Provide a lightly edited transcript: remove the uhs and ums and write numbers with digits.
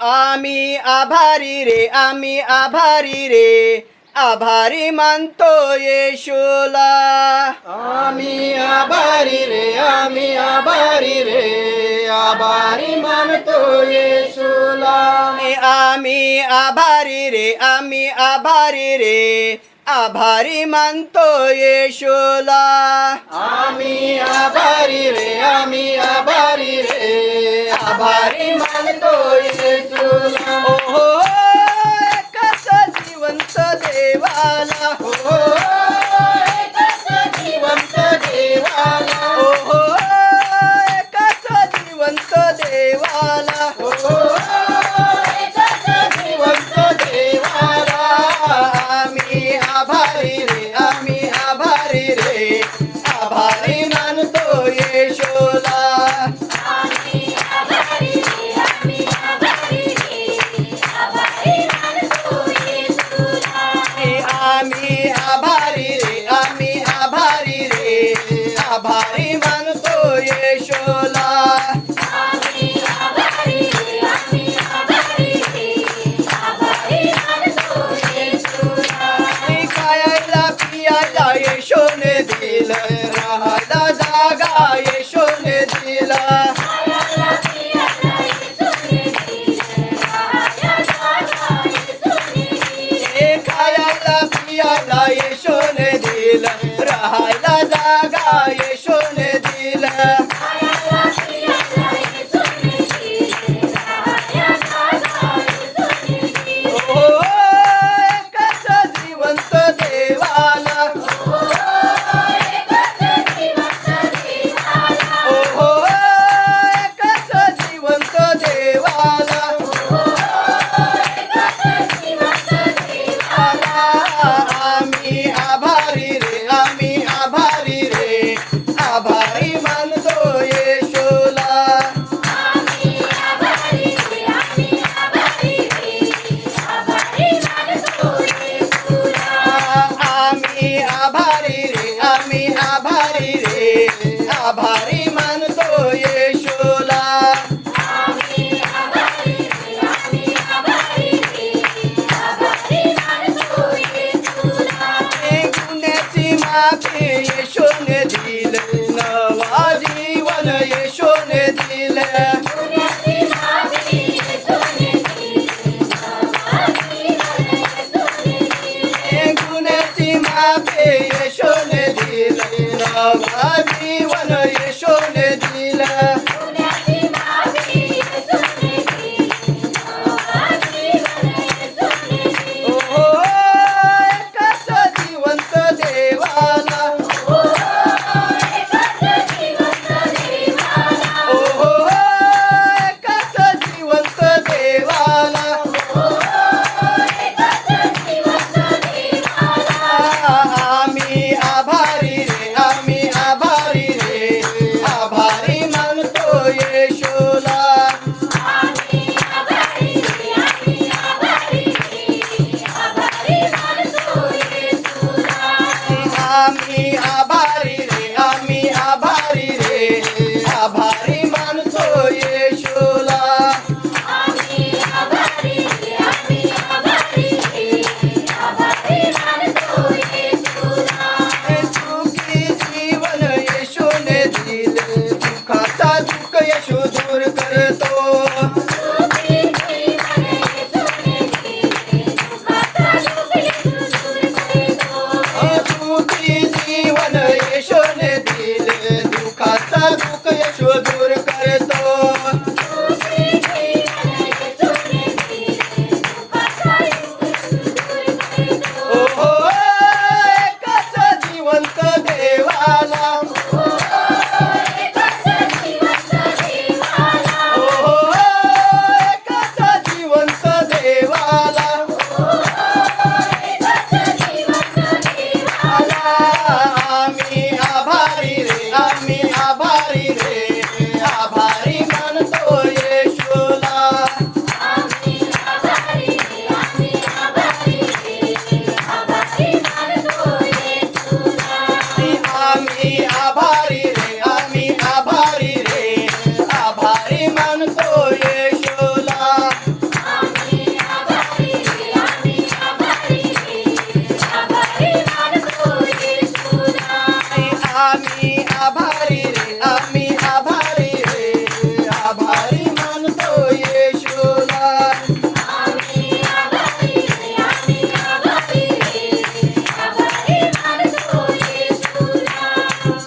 आम्ही आभारी रे, आम्ही आभारी रे, आभारी मानतो येशूला. आम्ही आभारी रे, आम्ही आभारी रे, आभारी मानतो येशूला. आम्ही आभारी रे, आम्ही आभारी रे, आभारी मानतो येशूला. आम्ही आभारी रे, आम्ही आभारी रे, आभारी मानतो येशूला. हो एकच जिवंत देवाला, हो एकच जिवंत देवाला, हो एकच जिवंत देवाला, हो एकच जिवंत देवाला. आम्ही आभारी रे, आम्ही आभारी रे, आभारी मानतो येशूला. आम्ही आभारी रे, आम्ही आभारी रे, आभारी मानतो येशूला. आम्ही आभारी रे, आम्ही आभारी रे, आभारी मानतो येशूला. आम्ही आभारी रे, आम्ही आभारी रे, आभारी मानतो येशूला. खायला पियाला येशूने दिलं, राहायला जागा येशूने दिला. खायला पियाला येशूने दिलं, राहायला जागा येशूने दिली. खायला पियाला येशूने दिलं, राहायला जागा